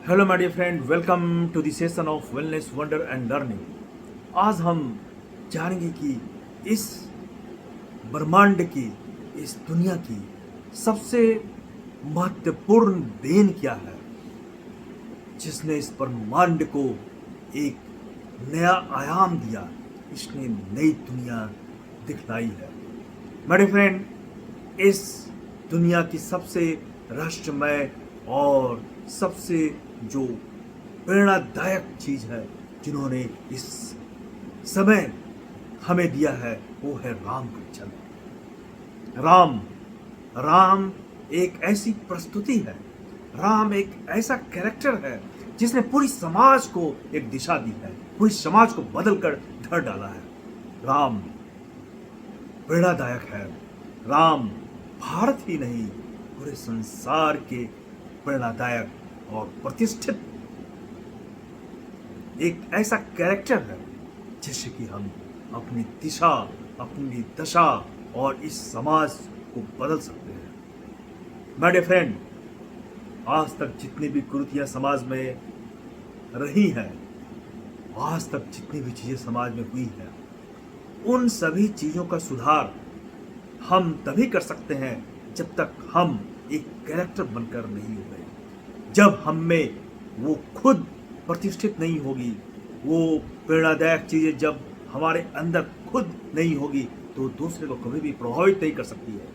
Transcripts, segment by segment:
Hello my dear friend, welcome to the session of wellness wonder and learning. आज हम जानेंगे कि इस ब्रह्मांड की, इस दुनिया की सबसे महत्वपूर्ण देन क्या है, जिसने इस ब्रह्मांड को एक नया आयाम दिया, इसने नई दुनिया दिखलाई है। माय डियर फ्रेंड, इस दुनिया की सबसे रहस्यमय और सबसे जो प्रेरणादायक चीज है जिन्होंने इस समय हमें दिया है, वो है राम का जन्म। राम राम एक ऐसी प्रस्तुति है, राम एक ऐसा कैरेक्टर है जिसने पूरी समाज को एक दिशा दी है, पूरी समाज को बदल कर धर डाला है। राम प्रेरणादायक है। राम भारत ही नहीं, पूरे संसार के प्रेरणादायक और प्रतिष्ठित एक ऐसा कैरेक्टर है जिससे कि हम अपनी दिशा, अपनी दशा और इस समाज को बदल सकते हैं। माय डियर फ्रेंड, आज तक जितनी भी कुरीतियां समाज में रही हैं, आज तक जितनी भी चीजें समाज में हुई हैं, उन सभी चीजों का सुधार हम तभी कर सकते हैं जब तक हम एक कैरेक्टर बनकर नहीं हो गए, जब हम में वो खुद प्रतिष्ठित नहीं होगी, वो प्रेरणादायक चीजें जब हमारे अंदर खुद नहीं होगी तो दूसरे को कभी भी प्रभावित नहीं कर सकती है।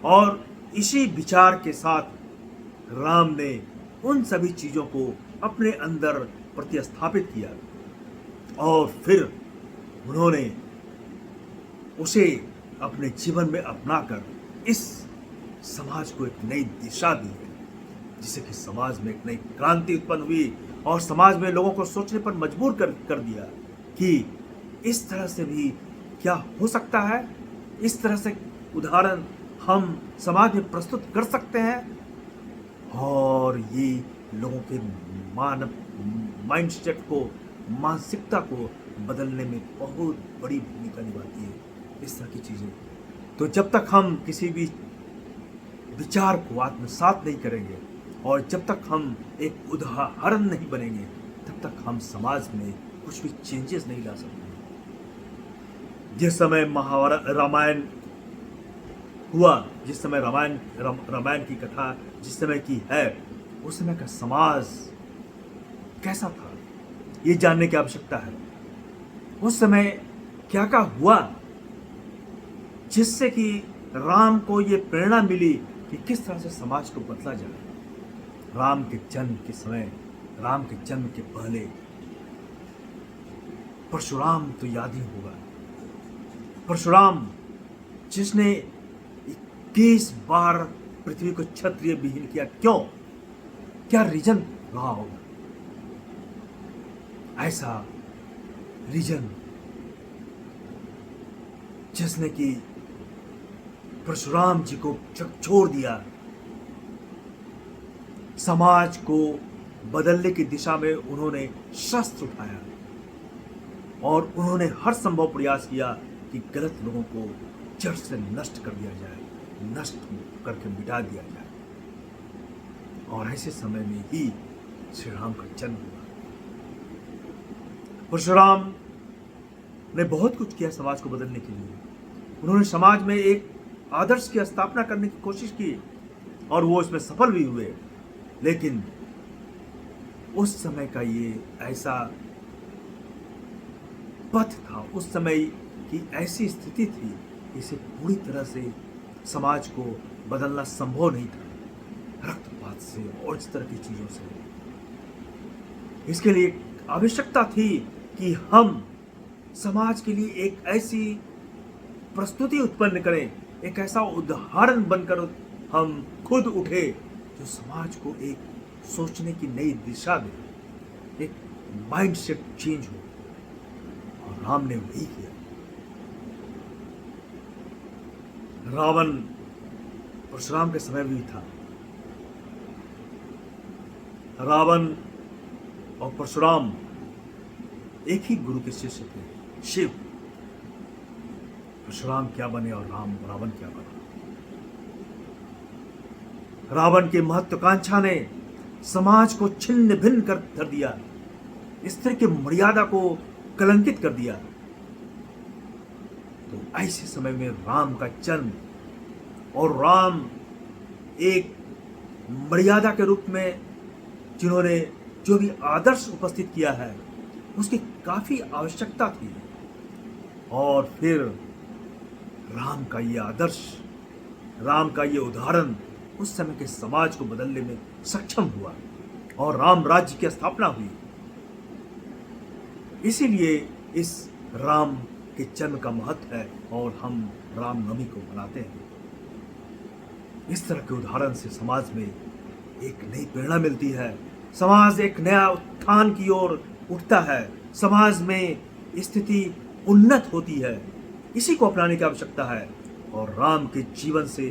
और इसी विचार के साथ राम ने उन सभी चीजों को अपने अंदर प्रतिस्थापित किया और फिर उन्होंने उसे अपने जीवन में अपनाकर इस समाज को एक नई दिशा दी है, जिससे कि समाज में एक नई क्रांति उत्पन्न हुई और समाज में लोगों को सोचने पर मजबूर कर दिया कि इस तरह से भी क्या हो सकता है, इस तरह से उदाहरण हम समाज में प्रस्तुत कर सकते हैं। और ये लोगों के माइंडसेट को, मानसिकता को बदलने में बहुत बड़ी भूमिका निभाती है इस तरह की चीज़ें। तो जब तक हम किसी भी विचार को आत्मसात नहीं करेंगे और जब तक हम एक उदाहरण नहीं बनेंगे, तब तक हम समाज में कुछ भी चेंजेस नहीं ला सकते। जिस समय महाभारत, रामायण हुआ, जिस समय रामायण की कथा जिस समय की है, उस समय का समाज कैसा था, ये जानने की आवश्यकता है। उस समय क्या क्या हुआ जिससे कि राम को ये प्रेरणा मिली कि किस तरह से समाज को बदला जाए। राम के जन्म के समय, राम के जन्म के पहले परशुराम तो याद ही होगा। परशुराम जिसने 21 बार पृथ्वी को क्षत्रिय विहीन किया, क्यों, क्या रीजन रहा होगा? ऐसा रीजन जिसने कि परशुराम जी को छोड़ दिया, समाज को बदलने की दिशा में उन्होंने शस्त्र उठाया और उन्होंने हर संभव प्रयास किया कि गलत लोगों को जड़ से नष्ट कर दिया जाए, नष्ट करके मिटा दिया जाए। और ऐसे समय में ही श्री राम का जन्म हुआ। परशुराम ने बहुत कुछ किया समाज को बदलने के लिए। उन्होंने समाज में एक आदर्श की स्थापना करने की कोशिश की और वो इसमें सफल भी हुए। लेकिन उस समय का ये ऐसा पथ था, उस समय की ऐसी स्थिति थी, इसे पूरी तरह से समाज को बदलना संभव नहीं था, रक्तपात से और इस तरह की चीजों से। इसके लिए आवश्यकता थी कि हम समाज के लिए एक ऐसी प्रस्तुति उत्पन्न करें, एक ऐसा उदाहरण बनकर हम खुद उठे जो समाज को एक सोचने की नई दिशा दे, एक माइंडसेट चेंज हो। और राम ने वही किया। रावण परशुराम के समय भी था। रावण और परशुराम एक ही गुरु के शिष्य थे, शिव। परशुराम क्या बने और रावण क्या बना। रावण की महत्वाकांक्षा ने समाज को छिन्न भिन्न कर धर दिया, स्त्री की मर्यादा को कलंकित कर दिया। तो ऐसे समय में राम का जन्म, और राम एक मर्यादा के रूप में जिन्होंने जो भी आदर्श उपस्थित किया है, उसकी काफी आवश्यकता थी। और फिर राम का ये आदर्श, राम का ये उदाहरण उस समय के समाज को बदलने में सक्षम हुआ और राम राज्य की स्थापना हुई। इसीलिए इस राम के जन्म का महत्व है और हम रामनवमी को मनाते हैं। इस तरह के उदाहरण से समाज में एक नई प्रेरणा मिलती है, समाज एक नया उत्थान की ओर उठता है, समाज में स्थिति उन्नत होती है। इसी को अपनाने की आवश्यकता है और राम के जीवन से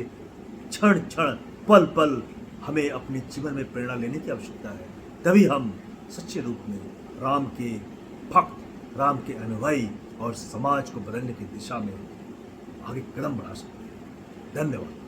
क्षण क्षण पल पल हमें अपने जीवन में प्रेरणा लेने की आवश्यकता है। तभी हम सच्चे रूप में राम के भक्त, राम के अनुयायी और समाज को बदलने की दिशा में आगे कदम बढ़ा सकते हैं। धन्यवाद।